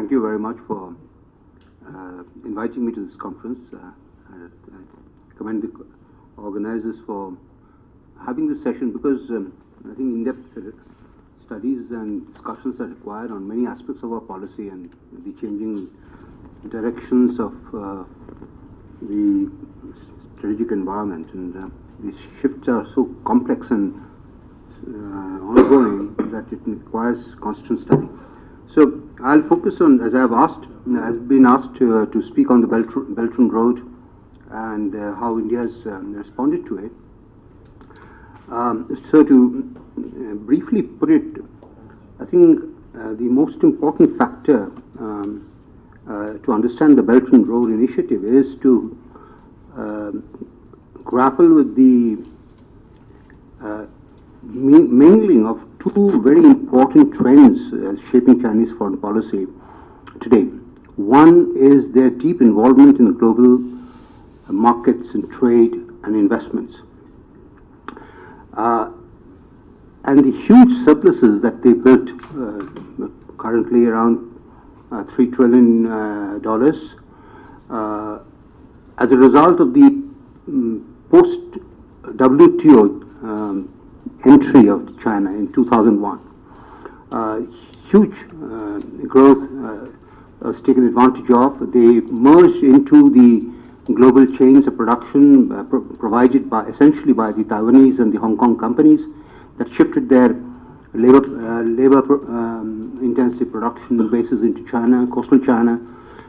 thank you very much for inviting me to this conference. I commend the organizers for having this session because I think in-depth studies and discussions are required on many aspects of our policy and the changing directions of the strategic environment. And these shifts are so complex and ongoing that it requires constant study. So I'll focus on, as I've been asked to speak on the Belt and Road and how India has responded to it. So to briefly put it, I think the most important factor to understand the Belt and Road Initiative is to grapple with the mingling of two very important trends shaping Chinese foreign policy today. One is their deep involvement in the global markets and trade and investments. And the huge surpluses that they built, currently around $3 trillion, as a result of the post-WTO entry of China in 2001. Huge growth was taken advantage of. They merged into the global chains of production provided by essentially by the Taiwanese and the Hong Kong companies that shifted their labor intensive production bases into China, coastal China,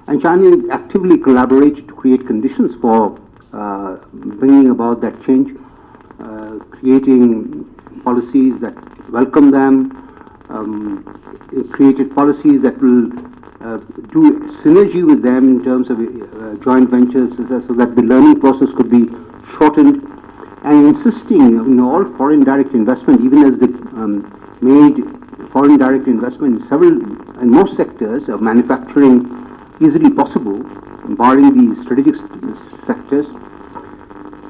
and China actively collaborated to create conditions for bringing about that change, creating policies that welcome them, created policies that will do synergy with them in terms of joint ventures so that the learning process could be shortened, and insisting in all foreign direct investment, even as they made foreign direct investment in most sectors of manufacturing easily possible, barring the strategic sectors,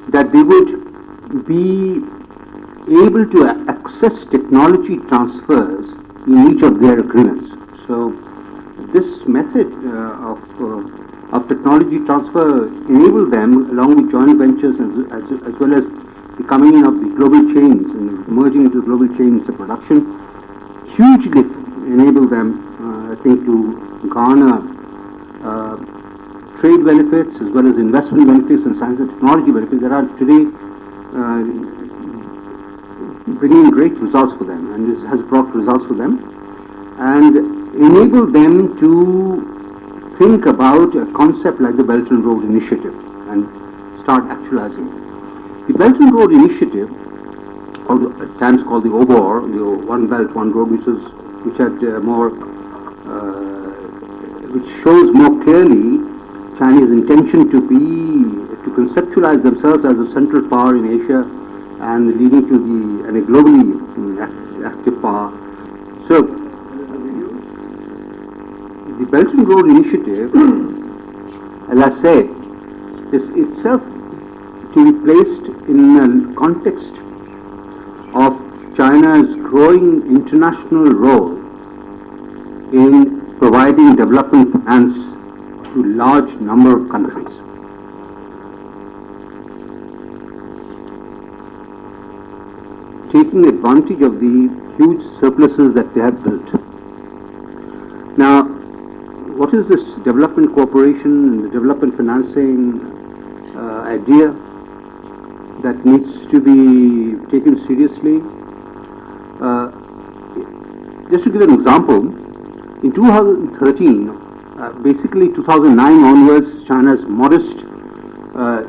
that they would be able to access technology transfers in each of their agreements. So this method of technology transfer enabled them, along with joint ventures as well as the coming in of the global chains and merging into global chains of production, hugely enabled them, I think, to garner trade benefits as well as investment benefits and science and technology benefits that are today bringing great results for them, and this has brought results for them and enabled them to think about a concept like the Belt and Road Initiative and start actualizing it. The Belt and Road Initiative, at times called the OBOR, the One Belt, One Road, which shows more clearly China's intention to conceptualize themselves as a central power in Asia and leading to a globally active power. So the Belt and Road Initiative, as I said, is itself to be placed in a context of China's growing international role in providing development finance to a large number of countries. Taking advantage of the huge surpluses that they have built. Now, what is this development cooperation and the development financing idea that needs to be taken seriously? Just to give an example, in 2013, basically 2009 onwards, China's modest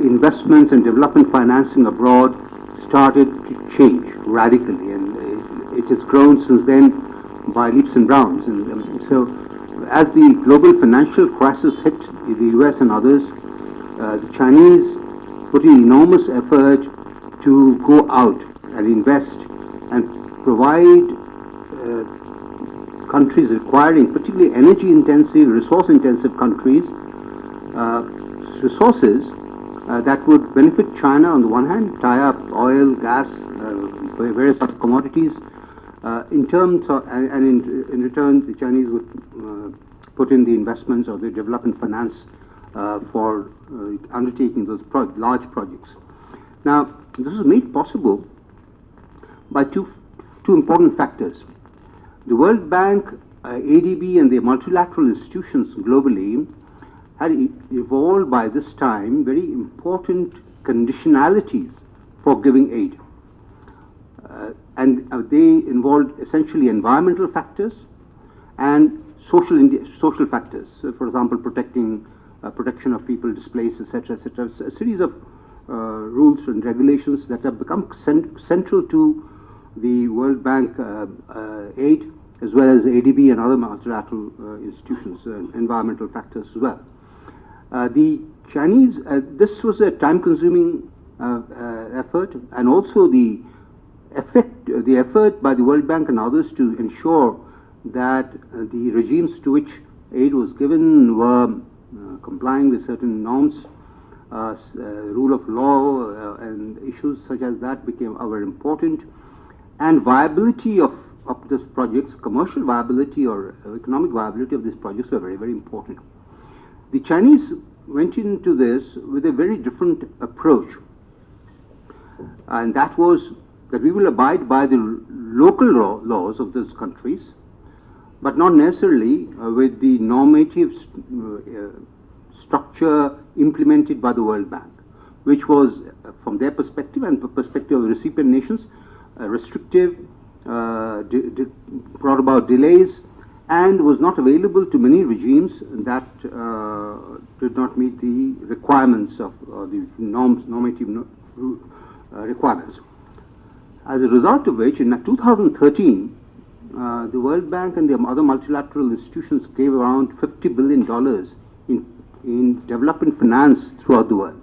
investments and development financing abroad started to change radically, and it has grown since then by leaps and bounds. And so as the global financial crisis hit the US and others, the Chinese put in enormous effort to go out and invest and provide countries requiring, particularly energy-intensive, resource-intensive countries, resources that would benefit China on the one hand, tie up oil, gas, various other commodities, in terms of, and in return the Chinese would put in the investments or the development finance for undertaking those large projects. Now, this is made possible by two important factors. The World Bank, ADB, and the multilateral institutions globally had evolved by this time very important conditionalities for giving aid. And they involved essentially environmental factors and social factors. So, for example, protection of people displaced, etc., etc. A series of rules and regulations that have become central to the World Bank aid, as well as ADB and other multilateral institutions, environmental factors as well. The Chinese, this was a time-consuming effort, and also the effort by the World Bank and others to ensure that the regimes to which aid was given were complying with certain norms, rule of law, and issues such as that became very important. And viability of these projects, commercial viability or economic viability of these projects were very, very important. The Chinese went into this with a very different approach, and that was that we will abide by the local laws of those countries, but not necessarily with the normative structure implemented by the World Bank, which was, from their perspective and the perspective of the recipient nations, restrictive, brought about delays, and was not available to many regimes that did not meet the requirements of the normative requirements. As a result of which, in 2013, the World Bank and the other multilateral institutions gave around $50 billion in development finance throughout the world.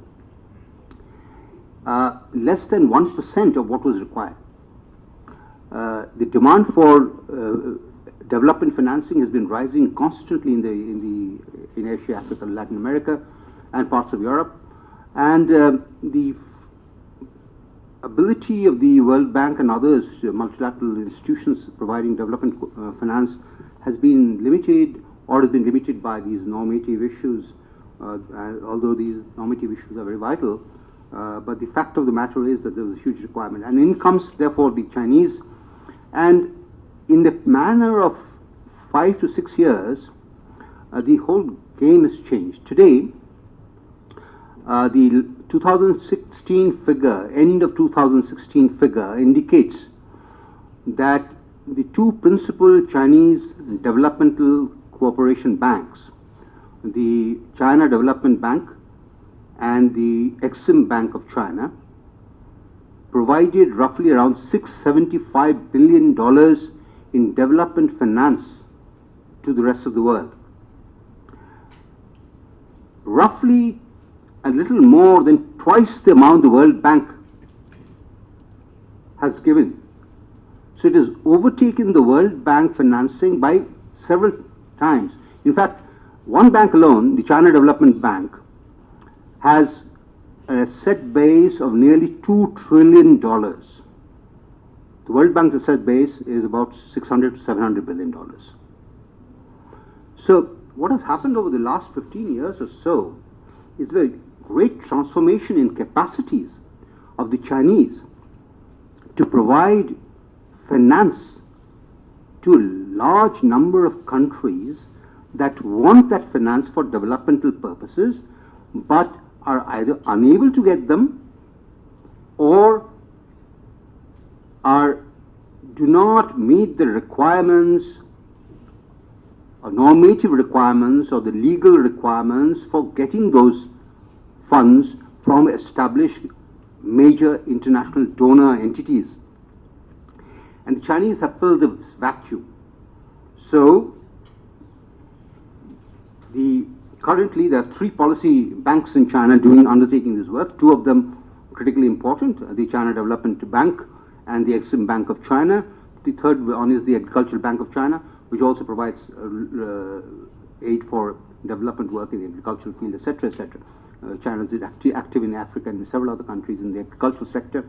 Less than 1% of what was required. The demand for development financing has been rising constantly in Asia, Africa, Latin America, and parts of Europe, and the ability of the World Bank and others, multilateral institutions providing development finance, has been limited, or has been limited by these normative issues, although these normative issues are very vital. But the fact of the matter is that there was a huge requirement. And in comes, therefore, the Chinese, and in the manner of 5 to 6 years, the whole game has changed. Today, the 2016 figure, end of 2016 figure, indicates that the two principal Chinese developmental cooperation banks, the China Development Bank and the Exim Bank of China, provided roughly around $675 billion in development finance to the rest of the world. Roughly a little more than twice the amount the World Bank has given. So it has overtaken the World Bank financing by several times. In fact, one bank alone, the China Development Bank, has an asset base of nearly $2 trillion. The World Bank's asset base is about $600 to $700 billion. So what has happened over the last 15 years or so is a great transformation in capacities of the Chinese to provide finance to a large number of countries that want that finance for developmental purposes, but are either unable to get them or do not meet the requirements or normative requirements or the legal requirements for getting those funds from established major international donor entities. And the Chinese have filled this vacuum. So currently there are 3 policy banks in China undertaking this work, 2 of them critically important, the China Development Bank and the Exim Bank of China. The third one is the Agricultural Bank of China, which also provides aid for development work in the agricultural field, etc., etc. China is active in Africa and in several other countries in the agricultural sector,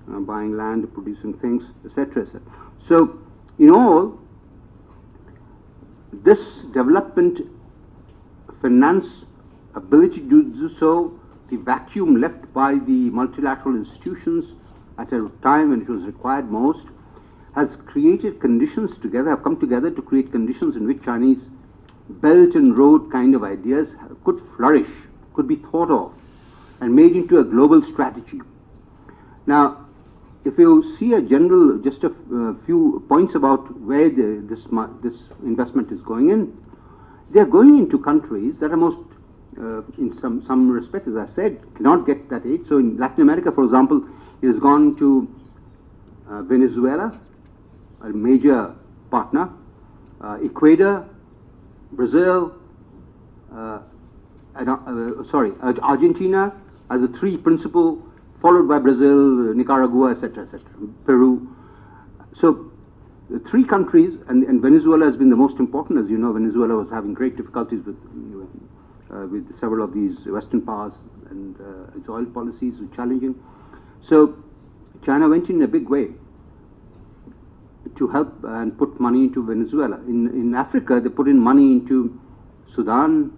buying land, producing things, etc., etc. So, in all, this development finance ability to do so, the vacuum left by the multilateral institutions at a time when it was required most, has created conditions together, have come together to create conditions in which Chinese Belt and Road kind of ideas could flourish, could be thought of, and made into a global strategy. Now, if you see a general, just a few points about where this investment is going in, they are going into countries that are most, in some respect, as I said, cannot get that aid. So in Latin America, for example, it has gone to Venezuela, a major partner, Ecuador, Brazil, Argentina as the three principal, followed by Brazil, Nicaragua, etc., Peru. So the three countries, and Venezuela has been the most important. As you know, Venezuela was having great difficulties with several of these Western powers, and its oil policies were challenging. So China went in a big way to help and put money into Venezuela. In Africa, they put in money into Sudan,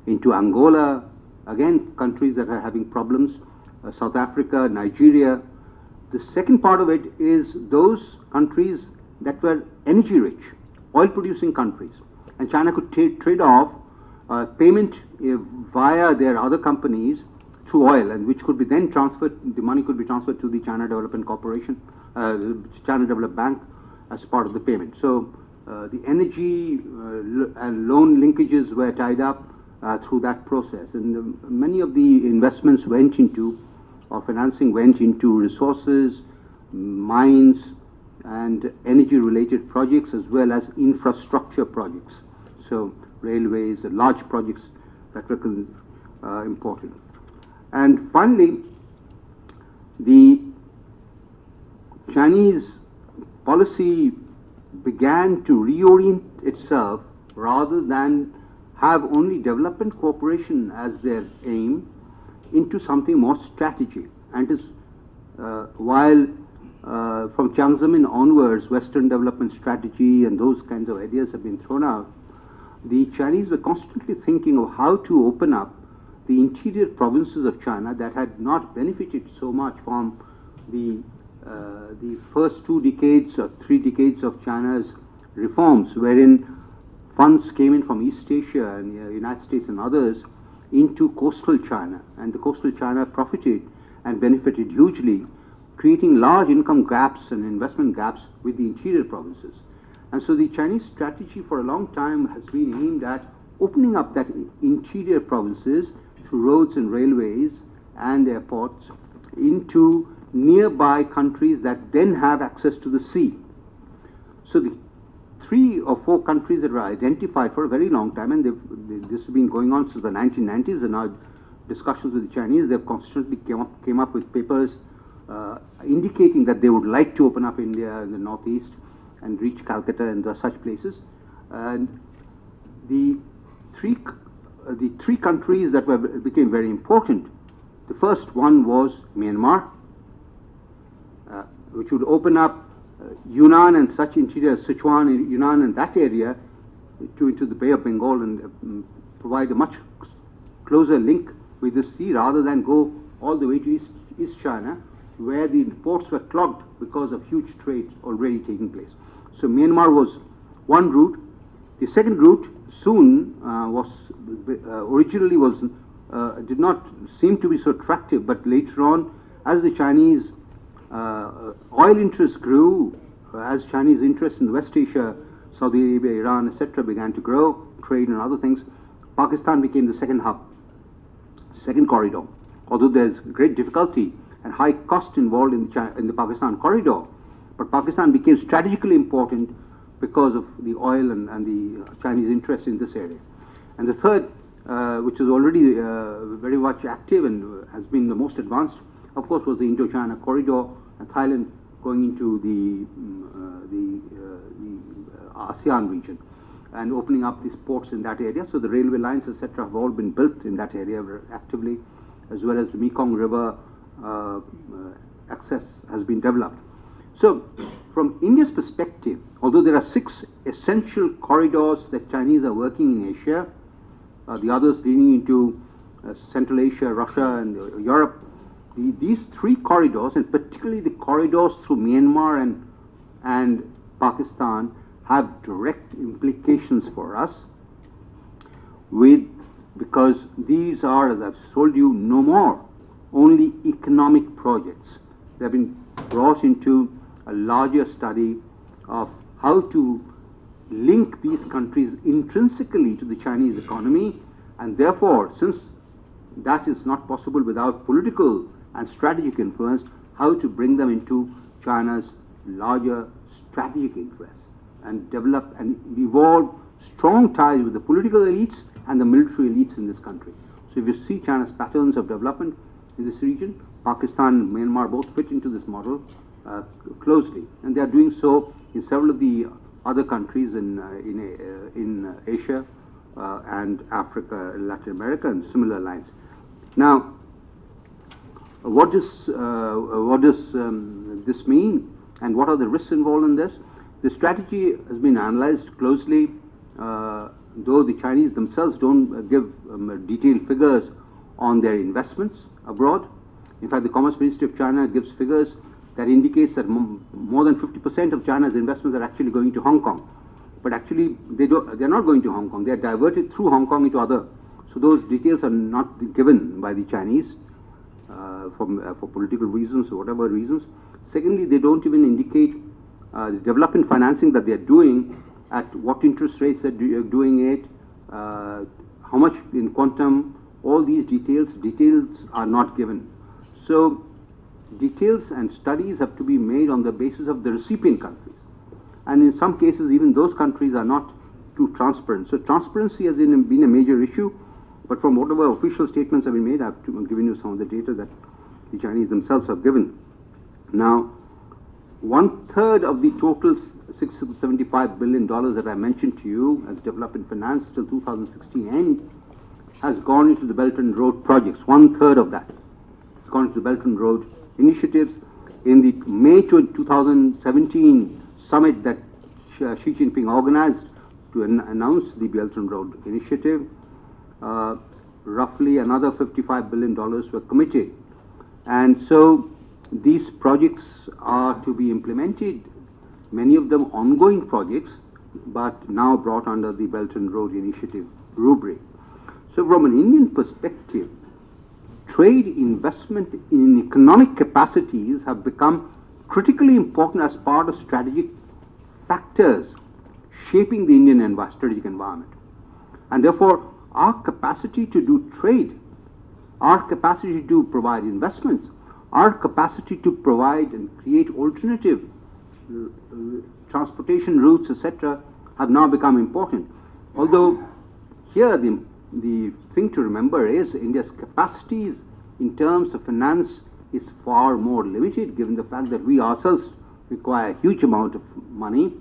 into Angola, again, countries that are having problems, South Africa, Nigeria. The second part of it is those countries that were energy rich, oil producing countries. And China could trade off payment via their other companies through oil, and which could be then transferred, the money could be transferred to the China Development Corporation, China Development Bank as part of the payment. So the energy and loan linkages were tied up through that process, and many of the investments went into, or financing went into resources, mines, and energy-related projects, as well as infrastructure projects. So railways and large projects that were important. And finally, the Chinese policy began to reorient itself rather than have only development cooperation as their aim into something more strategy. And is while from Jiang Zemin onwards, Western development strategy and those kinds of ideas have been thrown out, the Chinese were constantly thinking of how to open up the interior provinces of China that had not benefited so much from the first 2 decades or 3 decades of China's reforms, wherein funds came in from East Asia and the United States and others into coastal China, and the coastal China profited and benefited hugely, creating large income gaps and investment gaps with the interior provinces. And so the Chinese strategy for a long time has been aimed at opening up that interior provinces through roads and railways and airports into nearby countries that then have access to the sea. So the 3 or 4 countries that were identified for a very long time, and this has been going on since the 1990s, and our discussions with the Chinese, they've constantly came up with papers indicating that they would like to open up India in the northeast and reach Calcutta and such places. And the three countries that became very important, the first one was Myanmar, which would open up Yunnan and such interior, Sichuan, Yunnan and that area into the Bay of Bengal, and provide a much closer link with the sea rather than go all the way to East China, where the ports were clogged because of huge trade already taking place. So Myanmar was one route. The second route soon originally did not seem to be so attractive, but later on, as the Chinese oil interest grew, as Chinese interest in West Asia, Saudi Arabia, Iran, etc. began to grow, trade and other things, Pakistan became the second hub, second corridor. Although there's great difficulty and high cost involved in the Pakistan corridor, but Pakistan became strategically important because of the oil and the Chinese interest in this area. And the third, which is already very much active and has been the most advanced, of course, was the Indo-China corridor, and Thailand going into the ASEAN region and opening up these ports in that area. So the railway lines, etc., have all been built in that area actively, as well as the Mekong River access has been developed. So, from India's perspective, although there are 6 essential corridors that Chinese are working in Asia, the others leading into Central Asia, Russia, and Europe, these 3 corridors, and particularly the corridors through Myanmar and Pakistan, have direct implications for us, because these are, as I've told you, no more only economic projects. They have been brought into a larger study of how to link these countries intrinsically to the Chinese economy, and therefore, since that is not possible without political and strategic influence, how to bring them into China's larger strategic interests and develop and evolve strong ties with the political elites and the military elites in this country. So if you see China's patterns of development in this region, Pakistan and Myanmar both fit into this model closely, and they are doing so in several of the other countries in Asia and Africa, Latin America, and similar lines. Now, what does this mean, and what are the risks involved in this? The strategy has been analyzed closely, though the Chinese themselves don't give detailed figures on their investments abroad. In fact, the Commerce Ministry of China gives figures that indicates that more than 50% of China's investments are actually going to Hong Kong. But actually, they're not going to Hong Kong. They are diverted through Hong Kong into other. So those details are not given by the Chinese for political reasons or whatever reasons. Secondly, they don't even indicate the development financing that they are doing, at what interest rates they're doing it, how much in quantum. All these details are not given. So details and studies have to be made on the basis of the recipient countries. And in some cases, even those countries are not too transparent. So transparency has been a major issue, but from whatever official statements have been made, I've given you some of the data that the Chinese themselves have given. Now, 1/3 of the total $675 billion that I mentioned to you as development finance till 2016 end has gone into the Belt and Road projects. 1/3 of that has gone into the Belt and Road initiatives. In the May 2017 summit that Xi Jinping organized to announce the Belt and Road initiative, roughly another $55 billion were committed. And so these projects are to be implemented, many of them ongoing projects, but now brought under the Belt and Road Initiative rubric. So from an Indian perspective, trade investment in economic capacities have become critically important as part of strategic factors shaping the Indian strategic environment. And therefore, our capacity to do trade, our capacity to provide investments, our capacity to provide and create alternative transportation routes, etc., have now become important. Although here the thing to remember is India's capacities in terms of finance is far more limited, given the fact that we ourselves require a huge amount of money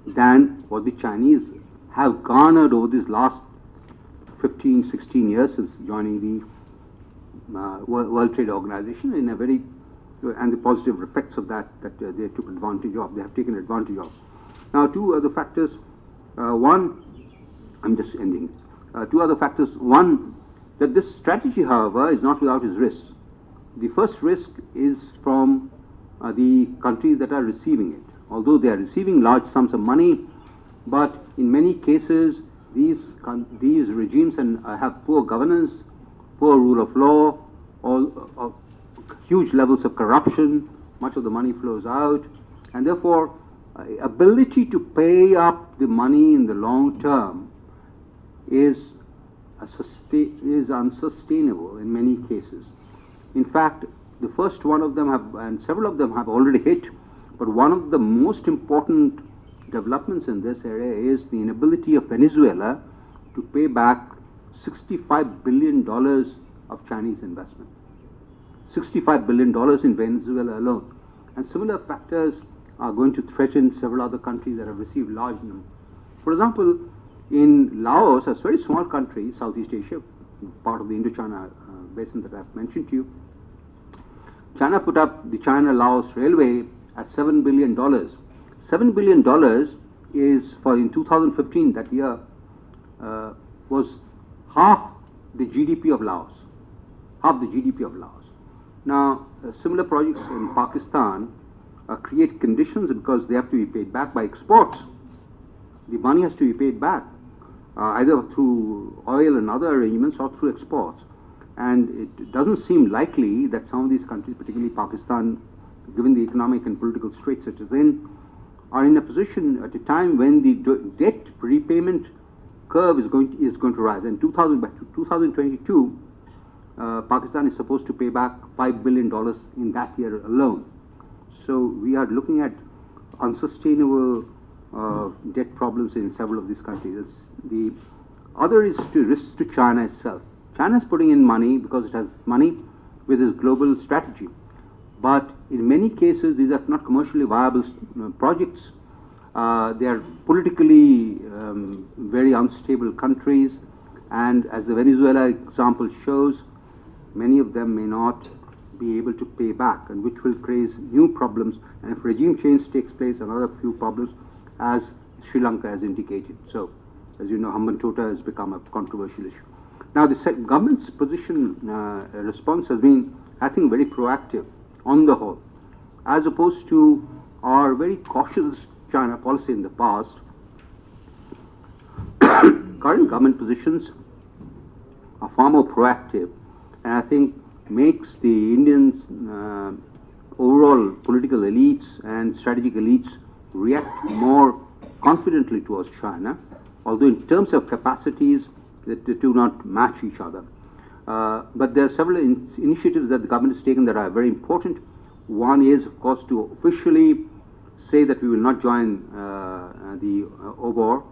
than what the Chinese have garnered over these last 15, 16 years since joining the World Trade Organization, in a very, and the positive effects of that they took advantage of, they have taken advantage of. Now, two other factors. One, I'm just ending. Two other factors. One, that this strategy, however, is not without its risks. The first risk is from the countries that are receiving it. Although they are receiving large sums of money, but in many cases, these regimes have poor governance, poor rule of law, huge levels of corruption, much of the money flows out, and therefore ability to pay up the money in the long term is unsustainable in many cases. In fact, the first one of them and several of them have already hit, but one of the most important developments in this area is the inability of Venezuela to pay back $65 billion of Chinese investment. $65 billion in Venezuela alone. And similar factors are going to threaten several other countries that have received large numbers. For example, in Laos, a very small country, Southeast Asia, part of the Indochina basin that I've mentioned to you, China put up the China-Laos Railway at $7 billion. $7 billion is, for in 2015, that year, was half the GDP of Laos. Half the GDP of Laos. Now, similar projects in Pakistan create conditions because they have to be paid back by exports. The money has to be paid back, either through oil and other arrangements or through exports. And it doesn't seem likely that some of these countries, particularly Pakistan, given the economic and political straits it is in, are in a position at a time when the debt repayment curve is going to rise. And by 2022, Pakistan is supposed to pay back $5 billion in that year alone. So we are looking at unsustainable debt problems in several of these countries. The other is risk to China itself. China is putting in money because it has money with its global strategy. But in many cases, these are not commercially viable projects. They are politically very unstable countries. And as the Venezuela example shows, many of them may not be able to pay back, and which will create new problems. And if regime change takes place, another few problems, as Sri Lanka has indicated. So, as you know, Hambantota has become a controversial issue. Now, the government's position response has been, I think, very proactive on the whole, as opposed to our very cautious China policy in the past. Current government positions are far more proactive, and I think makes the Indian overall political elites and strategic elites react more confidently towards China, although in terms of capacities, they do not match each other. But there are several initiatives that the government has taken that are very important. One is, of course, to officially say that we will not join the OBOR,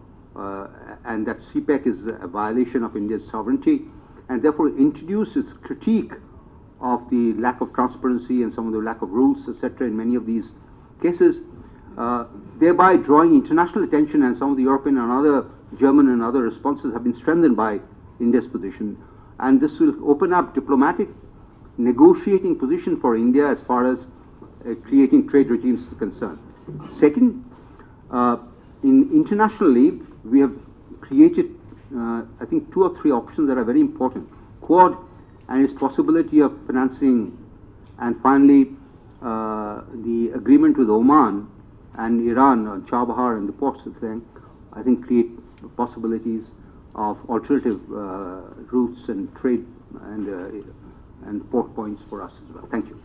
and that CPEC is a violation of India's sovereignty, and therefore introduce its critique of the lack of transparency and some of the lack of rules, etc., in many of these cases, thereby drawing international attention, and some of the European and other German and other responses have been strengthened by India's position. And this will open up diplomatic negotiating position for India as far as creating trade regimes is concerned. Second, internationally, we have created, I think, 2 or 3 options that are very important. Quad and its possibility of financing, and finally, the agreement with Oman and Iran on Chabahar and the ports thing, I think, create possibilities of alternative routes and trade and port points for us as well. Thank you.